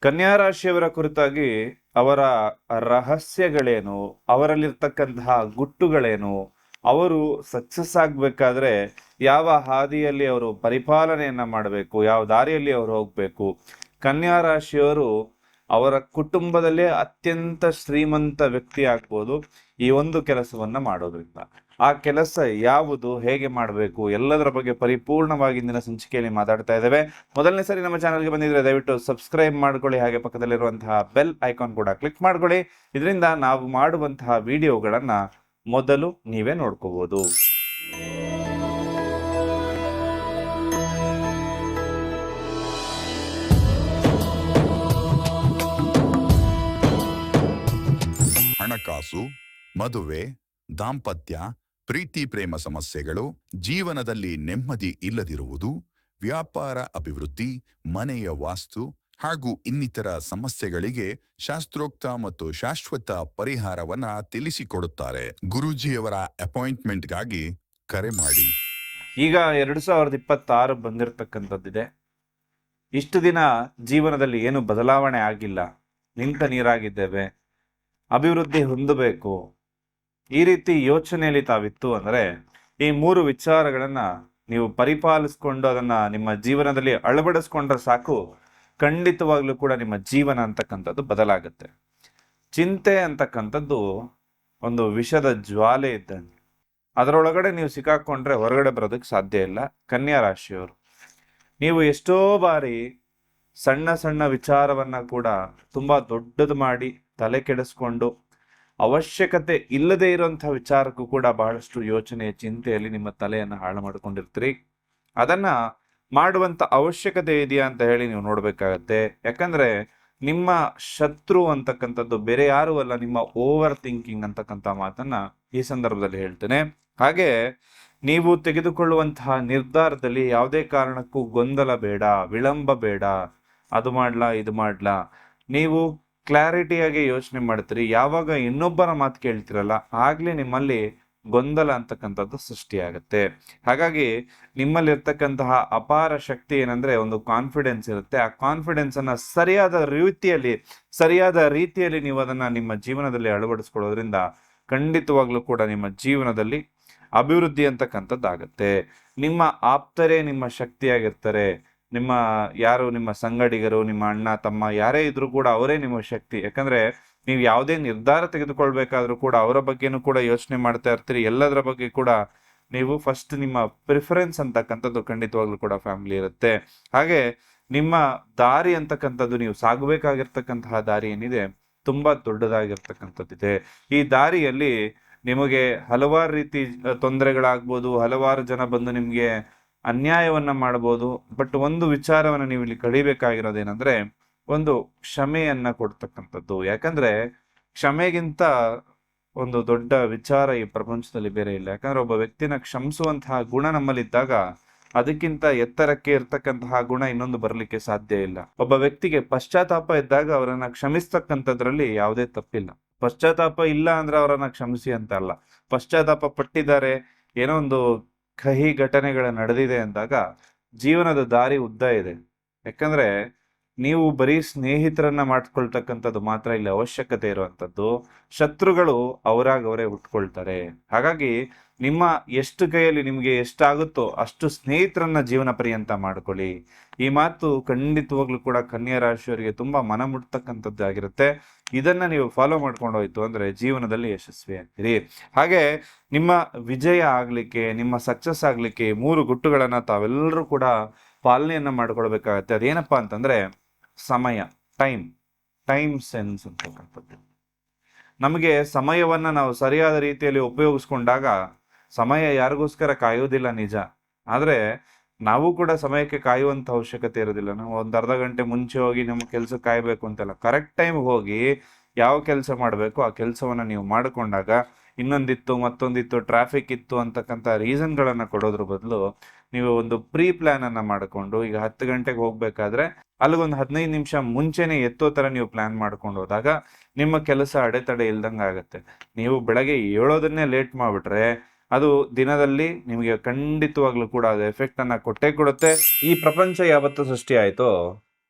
ಕನ್ಯಾ ರಾಶಿಯವರ ಕುರಿತಾಗಿ ಅವರ ರಹಸ್ಯಗಳೇನು, ಅವರಲ್ಲಿರ್ತಕ್ಕಂತಹ ಗುಟ್ಟುಗಳೇನು, ಅವರು ಸಕ್ಸಸ್ ಆಗ್ಬೇಕಾದ್ರೆ ಯಾವ ಹಾದಿಯಲ್ಲಿ ಅವರು ಪರಿಪಾಲನೆಯನ್ನ ಮಾಡಬೇಕು, ಯಾವ ದಾರಿಯಲ್ಲಿ ಅವರು ಹೋಗ್ಬೇಕು. ಕನ್ಯಾ ರಾಶಿಯವರು ಅವರ ಕುಟುಂಬದಲ್ಲೇ ಅತ್ಯಂತ ಶ್ರೀಮಂತ ವ್ಯಕ್ತಿ ಆಗ್ಬೋದು ಈ ಒಂದು ಕೆಲಸವನ್ನ ಮಾಡೋದ್ರಿಂದ. ಆ ಕೆಲಸ ಯಾವುದು, ಹೇಗೆ ಮಾಡಬೇಕು, ಎಲ್ಲದರ ಬಗ್ಗೆ ಪರಿಪೂರ್ಣವಾಗಿ ಇಂದಿನ ಸಂಚಿಕೆಯಲ್ಲಿ ಮಾತಾಡ್ತಾ ಇದ್ದೇವೆ. ಮೊದಲನೇ ಸರಿ ನಮ್ಮ ಚಾನಲ್ಗೆ ಬಂದಿದ್ರೆ ದಯವಿಟ್ಟು ಸಬ್ಸ್ಕ್ರೈಬ್ ಮಾಡ್ಕೊಳ್ಳಿ, ಹಾಗೆ ಪಕ್ಕದಲ್ಲಿರುವಂತಹ ಬೆಲ್ ಐಕಾನ್ ಕೂಡ ಕ್ಲಿಕ್ ಮಾಡ್ಕೊಳ್ಳಿ. ಇದರಿಂದ ನಾವು ಮಾಡುವಂತಹ ವಿಡಿಯೋಗಳನ್ನ ಮೊದಲು ನೀವೇ ನೋಡ್ಕೋಬಹುದು. ಹಣಕಾಸು, ಮದುವೆ, ದಾಂಪತ್ಯ, ಪ್ರೀತಿ ಪ್ರೇಮ ಸಮಸ್ಯೆಗಳು, ಜೀವನದಲ್ಲಿ ನೆಮ್ಮದಿ ಇಲ್ಲದಿರುವುದು, ವ್ಯಾಪಾರ ಅಭಿವೃದ್ಧಿ, ಮನೆಯ ವಾಸ್ತು ಹಾಗೂ ಇನ್ನಿತರ ಸಮಸ್ಯೆಗಳಿಗೆ ಶಾಸ್ತ್ರೋಕ್ತ ಮತ್ತು ಶಾಶ್ವತ ಪರಿಹಾರವನ್ನ ತಿಳಿಸಿಕೊಡುತ್ತಾರೆ. ಗುರೂಜಿಯವರ ಅಪಾಯಿಂಟ್ಮೆಂಟ್ಗಾಗಿ ಕರೆ ಮಾಡಿ. ಈಗ 2026 ಬಂದಿರತಕ್ಕಂಥದ್ದಿದೆ. ಇಷ್ಟು ದಿನ ಜೀವನದಲ್ಲಿ ಏನು ಬದಲಾವಣೆ ಆಗಿಲ್ಲ, ನಿಂತ ನೀರಾಗಿದ್ದೇವೆ, ಅಭಿವೃದ್ಧಿ ಹೊಂದಬೇಕು, ಈ ರೀತಿ ಯೋಚನೆಯಲ್ಲಿ ತಾವಿತ್ತು ಅಂದರೆ ಈ 3 ವಿಚಾರಗಳನ್ನ ನೀವು ಪರಿಪಾಲಿಸ್ಕೊಂಡು ಅದನ್ನ ನಿಮ್ಮ ಜೀವನದಲ್ಲಿ ಅಳವಡಿಸ್ಕೊಂಡ್ರೆ ಸಾಕು, ಖಂಡಿತವಾಗ್ಲೂ ಕೂಡ ನಿಮ್ಮ ಜೀವನ ಅಂತಕ್ಕಂಥದ್ದು ಬದಲಾಗುತ್ತೆ. ಚಿಂತೆ ಅಂತಕ್ಕಂಥದ್ದು ಒಂದು ವಿಷದ ಜ್ವಾಲೆ ಇದ್ದಂಗೆ, ಅದರೊಳಗಡೆ ನೀವು ಸಿಕ್ಕಾಕೊಂಡ್ರೆ ಹೊರಗಡೆ ಬರೋದಕ್ಕೆ ಸಾಧ್ಯ ಇಲ್ಲ. ಕನ್ಯಾ ರಾಶಿಯವರು, ನೀವು ಎಷ್ಟೋ ಬಾರಿ ಸಣ್ಣ ಸಣ್ಣ ವಿಚಾರವನ್ನ ಕೂಡ ತುಂಬಾ ದೊಡ್ಡದು ಮಾಡಿ ತಲೆ ಕೆಡಿಸ್ಕೊಂಡು ಅವಶ್ಯಕತೆ ಇಲ್ಲದೆ ಇರುವಂತಹ ವಿಚಾರಕ್ಕೂ ಕೂಡ ಬಹಳಷ್ಟು ಯೋಚನೆ ಚಿಂತೆಯಲ್ಲಿ ನಿಮ್ಮ ತಲೆಯನ್ನು ಹಾಳು ಮಾಡ್ಕೊಂಡಿರ್ತೀರಿ. ಅದನ್ನ ಮಾಡುವಂತ ಅವಶ್ಯಕತೆ ಇದೆಯಾ ಅಂತ ಹೇಳಿ ನೀವು ನೋಡ್ಬೇಕಾಗತ್ತೆ. ಯಾಕಂದ್ರೆ ನಿಮ್ಮ ಶತ್ರು ಅಂತಕ್ಕಂಥದ್ದು ಬೇರೆ ಯಾರು ಅಲ್ಲ, ನಿಮ್ಮ ಓವರ್ ಥಿಂಕಿಂಗ್ ಅಂತಕ್ಕಂಥ ಮಾತನ್ನ ಈ ಸಂದರ್ಭದಲ್ಲಿ ಹೇಳ್ತೇನೆ. ಹಾಗೆ ನೀವು ತೆಗೆದುಕೊಳ್ಳುವಂತಹ ನಿರ್ಧಾರದಲ್ಲಿ ಯಾವುದೇ ಕಾರಣಕ್ಕೂ ಗೊಂದಲ ಬೇಡ, ವಿಳಂಬ ಬೇಡ. ಅದು ಮಾಡ್ಲಾ ಇದು ಮಾಡ್ಲಾ, ನೀವು ಕ್ಲಾರಿಟಿಯಾಗಿ ಯೋಚನೆ ಮಾಡ್ತೀರಿ. ಯಾವಾಗ ಇನ್ನೊಬ್ಬರ ಮಾತು ಕೇಳ್ತಿರಲ್ಲ ಆಗ್ಲೇ ನಿಮ್ಮಲ್ಲಿ ಗೊಂದಲ ಅಂತಕ್ಕಂಥದ್ದು ಸೃಷ್ಟಿಯಾಗತ್ತೆ. ಹಾಗಾಗಿ ನಿಮ್ಮಲ್ಲಿರ್ತಕ್ಕಂತಹ ಅಪಾರ ಶಕ್ತಿ ಏನಂದ್ರೆ ಒಂದು ಕಾನ್ಫಿಡೆನ್ಸ್ ಇರುತ್ತೆ. ಆ ಕಾನ್ಫಿಡೆನ್ಸ್ ಅನ್ನ ಸರಿಯಾದ ರೀತಿಯಲ್ಲಿ ನೀವು ಅದನ್ನ ನಿಮ್ಮ ಜೀವನದಲ್ಲಿ ಅಳವಡಿಸ್ಕೊಳ್ಳೋದ್ರಿಂದ ಖಂಡಿತವಾಗ್ಲೂ ಕೂಡ ನಿಮ್ಮ ಜೀವನದಲ್ಲಿ ಅಭಿವೃದ್ಧಿ ಅಂತಕ್ಕಂಥದ್ದಾಗತ್ತೆ. ನಿಮ್ಮ ಆಪ್ತರೇ ನಿಮ್ಮ ಶಕ್ತಿಯಾಗಿರ್ತಾರೆ. ನಿಮ್ಮ ಸಂಗಡಿಗರು, ನಿಮ್ಮ ಅಣ್ಣ ತಮ್ಮ ಯಾರೇ ಇದ್ರು ಕೂಡ ಅವರೇ ನಿಮ್ಮ ಶಕ್ತಿ. ಯಾಕಂದ್ರೆ ನೀವು ಯಾವುದೇ ನಿರ್ಧಾರ ತೆಗೆದುಕೊಳ್ಬೇಕಾದ್ರೂ ಕೂಡ ಅವರ ಬಗ್ಗೆನೂ ಕೂಡ ಯೋಚನೆ ಮಾಡ್ತಾ ಇರ್ತೀರಿ. ಎಲ್ಲದರ ಬಗ್ಗೆ ಕೂಡ ನೀವು ಫಸ್ಟ್ ನಿಮ್ಮ ಪ್ರಿಫರೆನ್ಸ್ ಅಂತಕ್ಕಂಥದ್ದು ಖಂಡಿತವಾಗ್ಲೂ ಕೂಡ ಫ್ಯಾಮಿಲಿ ಇರುತ್ತೆ. ಹಾಗೆ ನಿಮ್ಮ ದಾರಿ ಅಂತಕ್ಕಂಥದ್ದು, ನೀವು ಸಾಗಬೇಕಾಗಿರ್ತಕ್ಕಂತಹ ದಾರಿ ಏನಿದೆ ತುಂಬಾ ದೊಡ್ಡದಾಗಿರ್ತಕ್ಕಂಥದ್ದಿದೆ. ಈ ದಾರಿಯಲ್ಲಿ ನಿಮಗೆ ಹಲವಾರು ರೀತಿ ತೊಂದರೆಗಳಾಗ್ಬೋದು, ಹಲವಾರು ಜನ ಬಂದು ನಿಮ್ಗೆ ಅನ್ಯಾಯವನ್ನ ಮಾಡಬಹುದು. ಬಟ್ ಒಂದು ವಿಚಾರವನ್ನ ನೀವು ಇಲ್ಲಿ ಕಳಿಬೇಕಾಗಿರೋದೇನಂದ್ರೆ ಒಂದು ಕ್ಷಮೆಯನ್ನ ಕೊಡ್ತಕ್ಕಂಥದ್ದು. ಯಾಕಂದ್ರೆ ಕ್ಷಮೆಗಿಂತ ಒಂದು ದೊಡ್ಡ ವಿಚಾರ ಈ ಪ್ರಪಂಚದಲ್ಲಿ ಬೇರೆ ಇಲ್ಲ. ಯಾಕಂದ್ರೆ ಒಬ್ಬ ವ್ಯಕ್ತಿನ ಕ್ಷಮಿಸುವಂತಹ ಗುಣ ನಮ್ಮಲ್ಲಿದ್ದಾಗ ಅದಕ್ಕಿಂತ ಎತ್ತರಕ್ಕೆ ಇರ್ತಕ್ಕಂತಹ ಗುಣ ಇನ್ನೊಂದು ಬರ್ಲಿಕ್ಕೆ ಸಾಧ್ಯ ಇಲ್ಲ. ಒಬ್ಬ ವ್ಯಕ್ತಿಗೆ ಪಶ್ಚಾತ್ತಾಪ ಇದ್ದಾಗ ಅವರನ್ನ ಕ್ಷಮಿಸ್ತಕ್ಕಂಥದ್ರಲ್ಲಿ ಯಾವುದೇ ತಪ್ಪಿಲ್ಲ. ಪಶ್ಚಾತ್ತಾಪ ಇಲ್ಲ ಅಂದ್ರೆ ಅವರನ್ನ ಕ್ಷಮಿಸಿ ಅಂತ ಅಲ್ಲ. ಪಶ್ಚಾತ್ತಾಪ ಪಟ್ಟಿದ್ದಾರೆ, ಏನೋ ಒಂದು ಕಹಿ ಘಟನೆಗಳು ನಡೆದಿದೆ ಅಂದಾಗ ಜೀವನದ ದಾರಿ ಉದ್ದ ಇದೆ. ಯಾಕಂದ್ರೆ ನೀವು ಬರೀ ಸ್ನೇಹಿತರನ್ನ ಮಾಡ್ಕೊಳ್ತಕ್ಕಂಥದ್ದು ಮಾತ್ರ ಇಲ್ಲಿ ಅವಶ್ಯಕತೆ ಇರುವಂಥದ್ದು. ಶತ್ರುಗಳು ಅವರೇ ಹುಟ್ಕೊಳ್ತಾರೆ. ಹಾಗಾಗಿ ನಿಮ್ಮ ಎಷ್ಟು ಕೈಯಲ್ಲಿ ನಿಮ್ಗೆ ಎಷ್ಟಾಗುತ್ತೋ ಅಷ್ಟು ಸ್ನೇಹಿತರನ್ನ ಜೀವನ ಪರ್ಯಂತ ಮಾಡ್ಕೊಳ್ಳಿ. ಈ ಮಾತು ಖಂಡಿತವಾಗ್ಲೂ ಕೂಡ ಕನ್ಯಾ ರಾಶಿಯವರಿಗೆ ತುಂಬಾ ಮನ ಮುಟ್ತಕ್ಕಂಥದ್ದು ಆಗಿರುತ್ತೆ. ಇದನ್ನ ನೀವು ಫಾಲೋ ಮಾಡ್ಕೊಂಡು ಹೋಯ್ತು ಅಂದ್ರೆ ಜೀವನದಲ್ಲಿ ಯಶಸ್ವಿ ಆಗ್ತೀರಿ. ಹಾಗೆ ನಿಮ್ಮ ವಿಜಯ ಆಗ್ಲಿಕ್ಕೆ, ನಿಮ್ಮ ಸಕ್ಸಸ್ ಆಗ್ಲಿಕ್ಕೆ 3 ಗುಟ್ಟುಗಳನ್ನ ತಾವೆಲ್ಲರೂ ಕೂಡ ಪಾಲನೆಯನ್ನ ಮಾಡ್ಕೊಳ್ಬೇಕಾಗತ್ತೆ. ಅದೇನಪ್ಪಾ ಅಂತಂದ್ರೆ ಸಮಯ, ಟೈಮ್ ಸೆನ್ಸ್ ಅಂತಕ್ಕಂಥದ್ದು. ನಮಗೆ ಸಮಯವನ್ನ ನಾವು ಸರಿಯಾದ ರೀತಿಯಲ್ಲಿ ಉಪಯೋಗಿಸ್ಕೊಂಡಾಗ ಸಮಯ ಯಾರಿಗೋಸ್ಕರ ಕಾಯೋದಿಲ್ಲ ನಿಜ, ಆದ್ರೆ ನಾವು ಕೂಡ ಸಮಯಕ್ಕೆ ಕಾಯುವಂತ ಅವಶ್ಯಕತೆ ಇರೋದಿಲ್ಲ. ನಾವು ಒಂದು ಅರ್ಧ ಗಂಟೆ ಮುಂಚೆ ಹೋಗಿ ನಮ್ಮ ಕೆಲಸ ಕಾಯ್ಬೇಕು ಅಂತಲ್ಲ, ಕರೆಕ್ಟ್ ಟೈಮ್ ಹೋಗಿ ಯಾವ ಕೆಲಸ ಮಾಡಬೇಕು ಆ ಕೆಲಸವನ್ನ ನೀವು ಮಾಡಿಕೊಂಡಾಗ ಇನ್ನೊಂದಿತ್ತು ಮತ್ತೊಂದಿತ್ತು ಟ್ರಾಫಿಕ್ ಇತ್ತು ಅಂತಕ್ಕಂಥ ರೀಸನ್ಗಳನ್ನ ಕೊಡೋದ್ರ ಬದಲು ನೀವು ಒಂದು ಪ್ರೀ ಪ್ಲಾನ್ ಅನ್ನ ಮಾಡಿಕೊಂಡು, ಈಗ 10 ಗಂಟೆಗೆ ಹೋಗ್ಬೇಕಾದ್ರೆ ಅಲ್ಲಿಗೊಂದು 15 ನಿಮಿಷ ಮುಂಚೆನೆ ಎತ್ತೋ ತರ ನೀವು ಪ್ಲಾನ್ ಮಾಡ್ಕೊಂಡು ಹೋದಾಗ ನಿಮ್ಮ ಕೆಲಸ ಅಡೆತಡೆ ಇಲ್ದಂಗೆ ಆಗುತ್ತೆ. ನೀವು ಬೆಳಗ್ಗೆ ಏಳೋದನ್ನೇ ಲೇಟ್ ಮಾಡ್ಬಿಟ್ರೆ ಅದು ದಿನದಲ್ಲಿ ನಿಮಗೆ ಖಂಡಿತವಾಗ್ಲೂ ಕೂಡ ಅದು ಎಫೆಕ್ಟ್ ಅನ್ನ ಕೊಟ್ಟೇ ಕೊಡುತ್ತೆ. ಈ ಪ್ರಪಂಚ ಯಾವತ್ತು ಸೃಷ್ಟಿ ಆಯ್ತೋ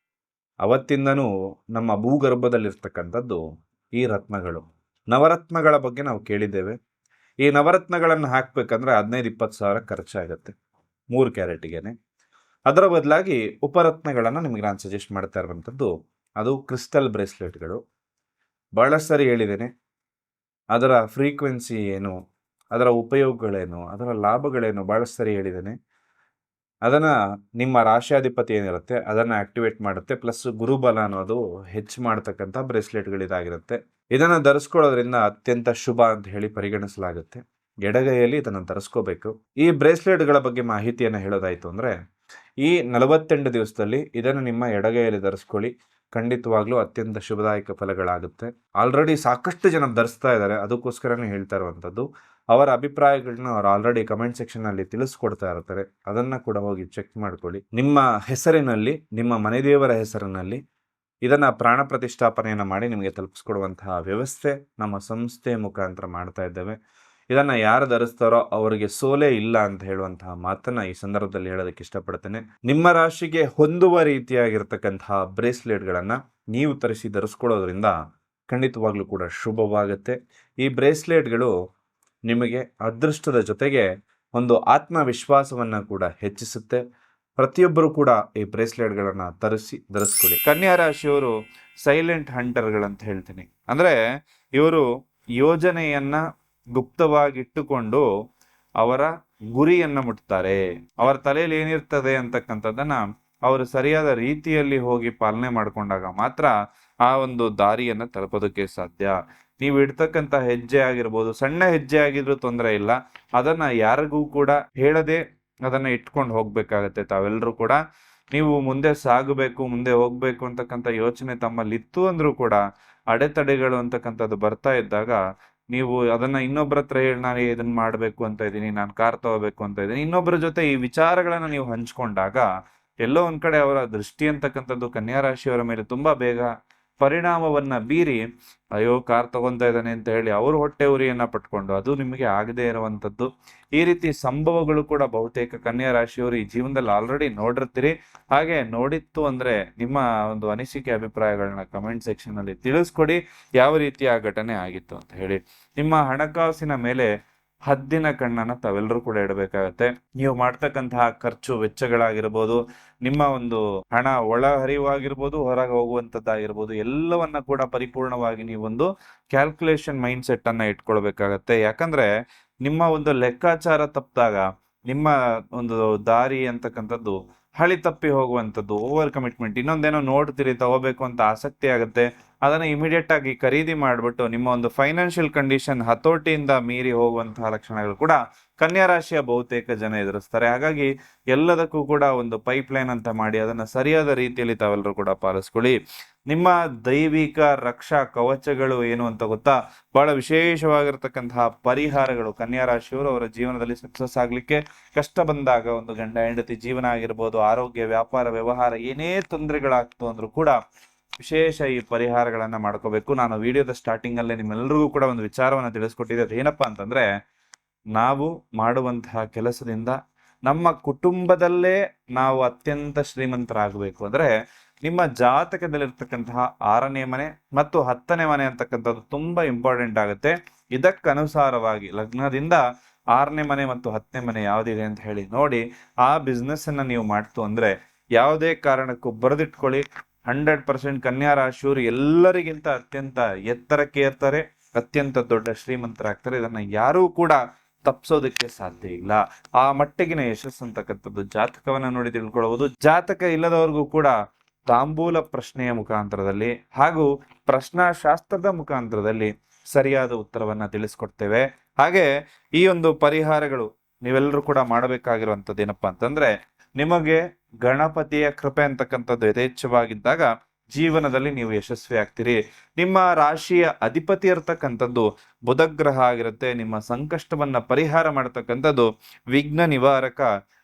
ಅವತ್ತಿಂದನೂ ನಮ್ಮ ಭೂಗರ್ಭದಲ್ಲಿರ್ತಕ್ಕಂಥದ್ದು ಈ ರತ್ನಗಳು. ನವರತ್ನಗಳ ಬಗ್ಗೆ ನಾವು ಕೇಳಿದ್ದೇವೆ. ಈ ನವರತ್ನಗಳನ್ನು ಹಾಕ್ಬೇಕಂದ್ರೆ 15-20 ಸಾವಿರ ಖರ್ಚಾಗುತ್ತೆ 3 ಕ್ಯಾರೆಟಿಗೆನೆ. ಅದರ ಬದಲಾಗಿ ಉಪರತ್ನಗಳನ್ನು ನಿಮಗೆ ನಾನು ಸಜೆಸ್ಟ್ ಮಾಡ್ತಾ ಇರುವಂಥದ್ದು ಅದು ಕ್ರಿಸ್ಟಲ್ ಬ್ರೇಸ್ಲೆಟ್ಗಳು. ಭಾಳ ಸರಿ ಹೇಳಿದ್ದೇನೆ, ಅದರ ಫ್ರೀಕ್ವೆನ್ಸಿ ಏನು, ಅದರ ಉಪಯೋಗಗಳೇನು, ಅದರ ಲಾಭಗಳೇನು ಭಾಳ ಸರಿ ಹೇಳಿದ್ದೇನೆ. ಅದನ್ನು ನಿಮ್ಮ ರಾಶ್ಯಾಧಿಪತಿ ಏನಿರುತ್ತೆ ಅದನ್ನು ಆಕ್ಟಿವೇಟ್ ಮಾಡುತ್ತೆ. ಪ್ಲಸ್ ಗುರುಬಲ ಅನ್ನೋದು ಹೆಚ್ಚು ಮಾಡ್ತಕ್ಕಂಥ ಬ್ರೇಸ್ಲೆಟ್ಗಳಿದಾಗಿರುತ್ತೆ. ಇದನ್ನು ಧರಿಸ್ಕೊಳ್ಳೋದ್ರಿಂದ ಅತ್ಯಂತ ಶುಭ ಅಂತ ಹೇಳಿ ಪರಿಗಣಿಸಲಾಗುತ್ತೆ. ಎಡಗೈಯಲ್ಲಿ ಇದನ್ನು ಧರಿಸ್ಕೋಬೇಕು. ಈ ಬ್ರೇಸ್ಲೆಟ್ಗಳ ಬಗ್ಗೆ ಮಾಹಿತಿಯನ್ನು ಹೇಳೋದಾಯಿತು ಅಂದರೆ, ಈ 48 ದಿವಸದಲ್ಲಿ ಇದನ್ನು ನಿಮ್ಮ ಎಡಗೈಯಲ್ಲಿ ಧರಿಸ್ಕೊಳ್ಳಿ. ಖಂಡಿತವಾಗ್ಲೂ ಅತ್ಯಂತ ಶುಭದಾಯಕ ಫಲಗಳಾಗುತ್ತೆ. ಆಲ್ರೆಡಿ ಸಾಕಷ್ಟು ಜನ ಧರಿಸ್ತಾ ಇದ್ದಾರೆ, ಅದಕ್ಕೋಸ್ಕರನೇ ಹೇಳ್ತಾ ಇರುವಂಥದ್ದು. ಅವರ ಅಭಿಪ್ರಾಯಗಳನ್ನ ಅವ್ರು ಆಲ್ರೆಡಿ ಕಮೆಂಟ್ ಸೆಕ್ಷನಲ್ಲಿ ತಿಳಿಸ್ಕೊಡ್ತಾ ಇರ್ತಾರೆ, ಅದನ್ನು ಕೂಡ ಹೋಗಿ ಚೆಕ್ ಮಾಡ್ಕೊಳ್ಳಿ. ನಿಮ್ಮ ಹೆಸರಿನಲ್ಲಿ, ನಿಮ್ಮ ಮನೆದೇವರ ಹೆಸರಿನಲ್ಲಿ ಇದನ್ನು ಪ್ರಾಣ ಪ್ರತಿಷ್ಠಾಪನೆಯನ್ನು ಮಾಡಿ ನಿಮಗೆ ತಲುಪಿಸ್ಕೊಡುವಂತಹ ವ್ಯವಸ್ಥೆ ನಮ್ಮ ಸಂಸ್ಥೆ ಮುಖಾಂತರ ಮಾಡ್ತಾ ಇದ್ದೇವೆ. ಇದನ್ನು ಯಾರು ಧರಿಸ್ತಾರೋ ಅವರಿಗೆ ಸೋಲೇ ಇಲ್ಲ ಅಂತ ಹೇಳುವಂತಹ ಮಾತನ್ನು ಈ ಸಂದರ್ಭದಲ್ಲಿ ಹೇಳೋದಕ್ಕೆ ಇಷ್ಟಪಡ್ತೇನೆ. ನಿಮ್ಮ ರಾಶಿಗೆ ಹೊಂದುವ ರೀತಿಯಾಗಿರ್ತಕ್ಕಂತಹ ಬ್ರೇಸ್ಲೆಟ್ಗಳನ್ನು ನೀವು ತರಿಸಿ ಧರಿಸ್ಕೊಳ್ಳೋದ್ರಿಂದ ಖಂಡಿತವಾಗ್ಲೂ ಕೂಡ ಶುಭವಾಗುತ್ತೆ. ಈ ಬ್ರೇಸ್ಲೆಟ್ಗಳು ನಿಮಗೆ ಅದೃಷ್ಟದ ಜೊತೆಗೆ ಒಂದು ಆತ್ಮವಿಶ್ವಾಸವನ್ನು ಕೂಡ ಹೆಚ್ಚಿಸುತ್ತೆ. ಪ್ರತಿಯೊಬ್ಬರು ಕೂಡ ಈ ಬ್ರೇಸ್ಲೆಟ್ಗಳನ್ನು ಧರಿಸ್ಕೊಳ್ಳಿ. ಕನ್ಯಾ ರಾಶಿಯವರು ಸೈಲೆಂಟ್ ಹಂಟರ್ಗಳಂತ ಹೇಳ್ತೀನಿ. ಅಂದರೆ ಇವರು ಯೋಜನೆಯನ್ನು ಗುಪ್ತವಾಗಿಟ್ಟುಕೊಂಡು ಅವರ ಗುರಿಯನ್ನು ಮುಟ್ತಾರೆ. ಅವರ ತಲೆಯಲ್ಲಿ ಏನಿರ್ತದೆ ಅಂತಕ್ಕಂಥದ್ದನ್ನು ಅವರು ಸರಿಯಾದ ರೀತಿಯಲ್ಲಿ ಹೋಗಿ ಪಾಲನೆ ಮಾಡಿಕೊಂಡಾಗ ಮಾತ್ರ ಆ ಒಂದು ದಾರಿಯನ್ನು ತಲುಪೋದಕ್ಕೆ ಸಾಧ್ಯ. ನೀವು ಇಡ್ತಕ್ಕಂಥ ಹೆಜ್ಜೆ ಆಗಿರ್ಬೋದು, ಸಣ್ಣ ಹೆಜ್ಜೆ ಆಗಿದ್ರೂ ತೊಂದರೆ ಇಲ್ಲ, ಅದನ್ನು ಯಾರಿಗೂ ಕೂಡ ಹೇಳದೆ ಅದನ್ನು ಇಟ್ಕೊಂಡು ಹೋಗಬೇಕಾಗತ್ತೆ. ತಾವೆಲ್ಲರೂ ಕೂಡ ನೀವು ಮುಂದೆ ಸಾಗಬೇಕು, ಮುಂದೆ ಹೋಗಬೇಕು ಅಂತಕ್ಕಂಥ ಯೋಚನೆ ತಮ್ಮಲ್ಲಿತ್ತು ಅಂದರೂ ಕೂಡ ಅಡೆತಡೆಗಳು ಅಂತಕ್ಕಂಥದ್ದು ಬರ್ತಾ ಇದ್ದಾಗ ನೀವು ಅದನ್ನು ಇನ್ನೊಬ್ಬರ ಹತ್ರ ಹೇಳಿ, ನಾನು ಇದನ್ನು ಮಾಡಬೇಕು ಅಂತ ಇದ್ದೀನಿ, ನಾನು ಕಾರ್ ತಗೋಬೇಕು ಅಂತ ಇದ್ದೀನಿ, ಇನ್ನೊಬ್ಬರ ಜೊತೆ ಈ ವಿಚಾರಗಳನ್ನು ನೀವು ಹಂಚ್ಕೊಂಡಾಗ ಎಲ್ಲೋ ಒಂದು ಕಡೆ ಅವರ ದೃಷ್ಟಿ ಅಂತಕ್ಕಂಥದ್ದು ಕನ್ಯಾ ರಾಶಿಯವರ ಮೇಲೆ ತುಂಬ ಬೇಗ ಪರಿಣಾಮವನ್ನು ಬೀರಿ, ಅಯ್ಯೋ ಕಾರ್ ತಗೊತಾ ಇದ್ದಾನೆ ಅಂತ ಹೇಳಿ ಅವರು ಹೊಟ್ಟೆ ಉರಿಯನ್ನು ಪಟ್ಕೊಂಡು ಅದು ನಿಮಗೆ ಆಗದೇ ಇರುವಂಥದ್ದು. ಈ ರೀತಿ ಸಂಭವಗಳು ಕೂಡ ಬಹುತೇಕ ಕನ್ಯಾ ರಾಶಿಯವರು ಈ ಜೀವನದಲ್ಲಿ ಆಲ್ರೆಡಿ ನೋಡಿರ್ತೀರಿ. ಹಾಗೆ ನೋಡಿತ್ತು ಅಂದರೆ ನಿಮ್ಮ ಒಂದು ಅನಿಸಿಕೆ ಅಭಿಪ್ರಾಯಗಳನ್ನ ಕಮೆಂಟ್ ಸೆಕ್ಷನಲ್ಲಿ ತಿಳಿಸ್ಕೊಡಿ, ಯಾವ ರೀತಿಯ ಘಟನೆ ಆಗಿತ್ತು ಅಂತ ಹೇಳಿ. ನಿಮ್ಮ ಹಣಕಾಸಿನ ಮೇಲೆ ಹದ್ದಿನ ಕಣ್ಣನ್ನು ತಾವೆಲ್ಲರೂ ಕೂಡ ಇಡಬೇಕಾಗತ್ತೆ. ನೀವು ಮಾಡ್ತಕ್ಕಂತಹ ಖರ್ಚು ವೆಚ್ಚಗಳಾಗಿರ್ಬೋದು, ನಿಮ್ಮ ಒಂದು ಹಣ ಒಳ ಹರಿವಾಗಿರ್ಬೋದು, ಹೊರಗೆ ಹೋಗುವಂಥದ್ದಾಗಿರ್ಬೋದು, ಎಲ್ಲವನ್ನ ಕೂಡ ಪರಿಪೂರ್ಣವಾಗಿ ನೀವೊಂದು ಕ್ಯಾಲ್ಕುಲೇಷನ್ ಮೈಂಡ್ ಸೆಟ್ ಅನ್ನ ಇಟ್ಕೊಳ್ಬೇಕಾಗತ್ತೆ. ಯಾಕಂದ್ರೆ ನಿಮ್ಮ ಒಂದು ಲೆಕ್ಕಾಚಾರ ತಪ್ಪಿದಾಗ ನಿಮ್ಮ ಒಂದು ದಾರಿ ಅಂತಕ್ಕಂಥದ್ದು ಹಳಿ ತಪ್ಪಿ ಹೋಗುವಂಥದ್ದು, ಓವರ್ ಕಮಿಟ್ಮೆಂಟ್, ಇನ್ನೊಂದೇನೋ ನೋಡ್ತೀರಿ ತಗೋಬೇಕು ಅಂತ ಆಸಕ್ತಿ ಆಗುತ್ತೆ, ಅದನ್ನು ಇಮಿಡಿಯೇಟ್ ಆಗಿ ಖರೀದಿ ಮಾಡಿಬಿಟ್ಟು ನಿಮ್ಮ ಒಂದು ಫೈನಾನ್ಷಿಯಲ್ ಕಂಡೀಷನ್ ಹತೋಟಿಯಿಂದ ಮೀರಿ ಹೋಗುವಂತಹ ಲಕ್ಷಣಗಳು ಕೂಡ ಕನ್ಯಾ ರಾಶಿಯ ಬಹುತೇಕ ಜನ ಎದುರಿಸ್ತಾರೆ. ಹಾಗಾಗಿ ಎಲ್ಲದಕ್ಕೂ ಕೂಡ ಒಂದು ಪೈಪ್ಲೈನ್ ಅಂತ ಮಾಡಿ ಅದನ್ನು ಸರಿಯಾದ ರೀತಿಯಲ್ಲಿ ತಾವೆಲ್ಲರೂ ಕೂಡ ಪಾಲಿಸ್ಕೊಳ್ಳಿ. ನಿಮ್ಮ ದೈವಿಕ ರಕ್ಷಾ ಕವಚಗಳು ಏನು ಅಂತ ಗೊತ್ತಾ? ಬಹಳ ವಿಶೇಷವಾಗಿರ್ತಕ್ಕಂತಹ ಪರಿಹಾರಗಳು. ಕನ್ಯಾ ರಾಶಿಯವರು ಅವರ ಜೀವನದಲ್ಲಿ ಸಕ್ಸಸ್ ಆಗಲಿಕ್ಕೆ ಕಷ್ಟ ಬಂದಾಗ, ಒಂದು ಗಂಡ ಹೆಂಡತಿ ಜೀವನ ಆಗಿರ್ಬೋದು, ಆರೋಗ್ಯ, ವ್ಯಾಪಾರ, ವ್ಯವಹಾರ ಏನೇ ತೊಂದರೆಗಳಾಗ್ತು ಅಂದ್ರೂ ಕೂಡ ವಿಶೇಷ ಈ ಪರಿಹಾರಗಳನ್ನ ಮಾಡ್ಕೋಬೇಕು. ನಾನು ವಿಡಿಯೋದ ಸ್ಟಾರ್ಟಿಂಗ್ ಅಲ್ಲೇ ನಿಮ್ಮೆಲ್ಲರಿಗೂ ಕೂಡ ಒಂದು ವಿಚಾರವನ್ನ ತಿಳಿಸ್ಕೊಟ್ಟಿದ್ದೆ. ಅದೇನಪ್ಪಾ ಅಂತಂದ್ರೆ, ನಾವು ಮಾಡುವಂತಹ ಕೆಲಸದಿಂದ ನಮ್ಮ ಕುಟುಂಬದಲ್ಲೇ ನಾವು ಅತ್ಯಂತ ಶ್ರೀಮಂತರಾಗಬೇಕು ಅಂದ್ರೆ ನಿಮ್ಮ ಜಾತಕದಲ್ಲಿರ್ತಕ್ಕಂತಹ 6ನೇ ಮನೆ ಮತ್ತು 10ನೇ ಮನೆ ಅಂತಕ್ಕಂಥದ್ದು ತುಂಬಾ ಇಂಪಾರ್ಟೆಂಟ್ ಆಗುತ್ತೆ. ಇದಕ್ಕನುಸಾರವಾಗಿ ಲಗ್ನದಿಂದ 6ನೇ ಮನೆ ಮತ್ತು 10ನೇ ಮನೆ ಯಾವುದಿದೆ ಅಂತ ಹೇಳಿ ನೋಡಿ ಆ ಬಿಸ್ನೆಸ್ ಅನ್ನ ನೀವು ಮಾಡ್ತು ಅಂದ್ರೆ ಯಾವುದೇ ಕಾರಣಕ್ಕೂ ಬರೆದಿಟ್ಕೊಳ್ಳಿ. 100% ಕನ್ಯಾ ರಾಶಿಯವರು ಎಲ್ಲರಿಗಿಂತ ಅತ್ಯಂತ ಎತ್ತರಕ್ಕೆ ಏರ್ತಾರೆ, ಅತ್ಯಂತ ದೊಡ್ಡ ಶ್ರೀಮಂತರಾಗ್ತಾರೆ. ಇದನ್ನ ಯಾರೂ ಕೂಡ ತಪ್ಪಿಸೋದಕ್ಕೆ ಸಾಧ್ಯ ಇಲ್ಲ. ಆ ಮಟ್ಟಿಗಿನ ಯಶಸ್ಸು ಅಂತಕ್ಕಂಥದ್ದು ಜಾತಕವನ್ನ ನೋಡಿ ತಿಳ್ಕೊಳ್ಳಬಹುದು. ಜಾತಕ ಇಲ್ಲದವ್ರಿಗೂ ಕೂಡ ತಾಂಬೂಲ ಪ್ರಶ್ನೆಯ ಮುಖಾಂತರದಲ್ಲಿ ಹಾಗೂ ಪ್ರಶ್ನಾಶಾಸ್ತ್ರದ ಮುಖಾಂತರದಲ್ಲಿ ಸರಿಯಾದ ಉತ್ತರವನ್ನ ತಿಳಿಸ್ಕೊಡ್ತೇವೆ. ಹಾಗೆ ಈ ಒಂದು ಪರಿಹಾರಗಳು ನೀವೆಲ್ಲರೂ ಕೂಡ ಮಾಡಬೇಕಾಗಿರುವಂಥದ್ದು ಏನಪ್ಪಾ ಅಂತಂದ್ರೆ, ನಿಮಗೆ ಗಣಪತಿಯ ಕೃಪೆ ಅಂತಕ್ಕಂಥದ್ದು ಯಥೇಚ್ಛವಾಗಿದ್ದಾಗ ಜೀವನದಲ್ಲಿ ನೀವು ಯಶಸ್ವಿ ಆಗ್ತೀರಿ. ನಿಮ್ಮ ರಾಶಿಯ ಅಧಿಪತಿ ಇರ್ತಕ್ಕಂಥದ್ದು ಬುಧಗ್ರಹ ಆಗಿರುತ್ತೆ. ನಿಮ್ಮ ಸಂಕಷ್ಟವನ್ನ ಪರಿಹಾರ ಮಾಡತಕ್ಕಂಥದ್ದು ವಿಘ್ನ ನಿವಾರಕ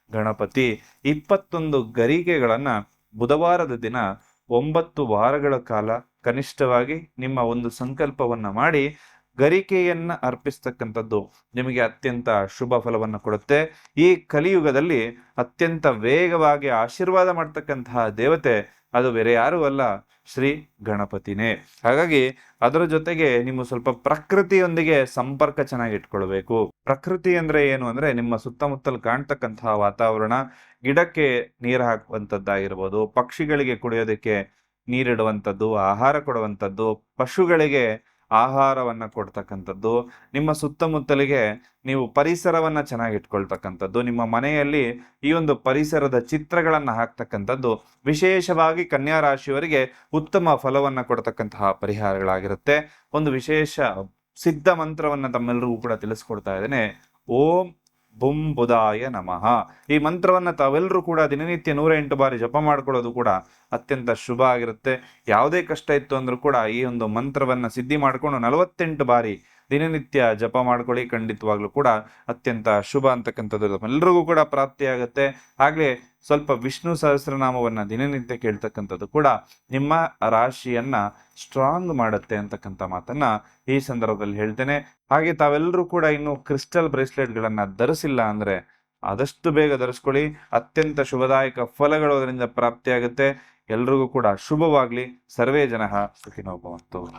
ಗಣಪತಿ. 21 ಗರಿಕೆಗಳನ್ನ ಬುಧವಾರದ ದಿನ 9 ವಾರಗಳ ಕಾಲ ಕನಿಷ್ಠವಾಗಿ ನಿಮ್ಮ ಒಂದು ಸಂಕಲ್ಪವನ್ನ ಮಾಡಿ ಗರಿಕೆಯನ್ನ ಅರ್ಪಿಸ್ತಕ್ಕಂಥದ್ದು ನಿಮಗೆ ಅತ್ಯಂತ ಶುಭ ಫಲವನ್ನು ಕೊಡುತ್ತೆ. ಈ ಕಲಿಯುಗದಲ್ಲಿ ಅತ್ಯಂತ ವೇಗವಾಗಿ ಆಶೀರ್ವಾದ ಮಾಡ್ತಕ್ಕಂತಹ ದೇವತೆ ಅದು ಬೇರೆ ಯಾರೂ ಅಲ್ಲ, ಶ್ರೀ ಗಣಪತಿನೇ. ಹಾಗಾಗಿ ಅದರ ಜೊತೆಗೆ ನೀವು ಸ್ವಲ್ಪ ಪ್ರಕೃತಿಯೊಂದಿಗೆ ಸಂಪರ್ಕ ಚೆನ್ನಾಗಿ ಇಟ್ಕೊಳ್ಬೇಕು. ಪ್ರಕೃತಿ ಅಂದ್ರೆ ಏನು ಅಂದ್ರೆ ನಿಮ್ಮ ಸುತ್ತಮುತ್ತಲು ಕಾಣ್ತಕ್ಕಂತಹ ವಾತಾವರಣ, ಗಿಡಕ್ಕೆ ನೀರು ಹಾಕುವಂಥದ್ದಾಗಿರ್ಬೋದು, ಪಕ್ಷಿಗಳಿಗೆ ಕುಡಿಯೋದಕ್ಕೆ ನೀರಿಡುವಂಥದ್ದು, ಆಹಾರ ಕೊಡುವಂಥದ್ದು, ಪಶುಗಳಿಗೆ ಆಹಾರವನ್ನ ಕೊಡ್ತಕ್ಕಂಥದ್ದು, ನಿಮ್ಮ ಸುತ್ತಮುತ್ತಲಿಗೆ ನೀವು ಪರಿಸರವನ್ನ ಚೆನ್ನಾಗಿ ಇಟ್ಕೊಳ್ತಕ್ಕಂಥದ್ದು, ನಿಮ್ಮ ಮನೆಯಲ್ಲಿ ಈ ಒಂದು ಪರಿಸರದ ಚಿತ್ರಗಳನ್ನ ಹಾಕ್ತಕ್ಕಂಥದ್ದು ವಿಶೇಷವಾಗಿ ಕನ್ಯಾ ರಾಶಿಯವರಿಗೆ ಉತ್ತಮ ಫಲವನ್ನ ಕೊಡ್ತಕ್ಕಂತಹ ಪರಿಹಾರಗಳಾಗಿರುತ್ತೆ. ಒಂದು ವಿಶೇಷ ಸಿದ್ಧ ಮಂತ್ರವನ್ನ ತಮ್ಮೆಲ್ಲರಿಗೂ ಕೂಡ ತಿಳಿಸ್ಕೊಡ್ತಾ ಇದ್ದೇನೆ. ಓಂ ಬುಂ ಬುಧಾಯ ನಮಃ. ಈ ಮಂತ್ರವನ್ನ ತಾವೆಲ್ಲರೂ ಕೂಡ ದಿನನಿತ್ಯ 108 ಬಾರಿ ಜಪ ಮಾಡ್ಕೊಳ್ಳೋದು ಕೂಡ ಅತ್ಯಂತ ಶುಭ ಆಗಿರುತ್ತೆ. ಯಾವುದೇ ಕಷ್ಟ ಇತ್ತು ಅಂದ್ರೂ ಕೂಡ ಈ ಒಂದು ಮಂತ್ರವನ್ನ ಸಿದ್ಧಿ ಮಾಡ್ಕೊಂಡು 48 ಬಾರಿ ದಿನನಿತ್ಯ ಜಪ ಮಾಡ್ಕೊಳ್ಳಿ. ಖಂಡಿತವಾಗ್ಲೂ ಕೂಡ ಅತ್ಯಂತ ಶುಭ ಅಂತಕ್ಕಂಥದ್ದು ಎಲ್ಲರಿಗೂ ಕೂಡ ಪ್ರಾಪ್ತಿಯಾಗುತ್ತೆ. ಹಾಗೆ ಸ್ವಲ್ಪ ವಿಷ್ಣು ಸಹಸ್ರನಾಮವನ್ನ ದಿನನಿತ್ಯ ಕೇಳ್ತಕ್ಕಂಥದ್ದು ಕೂಡ ನಿಮ್ಮ ರಾಶಿಯನ್ನ ಸ್ಟ್ರಾಂಗ್ ಮಾಡುತ್ತೆ ಅಂತಕ್ಕಂಥ ಮಾತನ್ನ ಈ ಸಂದರ್ಭದಲ್ಲಿ ಹೇಳ್ತೇನೆ. ಹಾಗೆ ತಾವೆಲ್ಲರೂ ಕೂಡ ಇನ್ನು ಕ್ರಿಸ್ಟಲ್ ಬ್ರೇಸ್ಲೆಟ್ಗಳನ್ನ ಧರಿಸಿಲ್ಲ ಅಂದ್ರೆ ಆದಷ್ಟು ಬೇಗ ಧರಿಸ್ಕೊಳ್ಳಿ. ಅತ್ಯಂತ ಶುಭದಾಯಕ ಫಲಗಳು ಅದರಿಂದ ಪ್ರಾಪ್ತಿಯಾಗುತ್ತೆ. ಎಲ್ರಿಗೂ ಕೂಡ ಶುಭವಾಗ್ಲಿ. ಸರ್ವೇ ಜನಃ ಸುಖಿನೋ ಭವಂತು.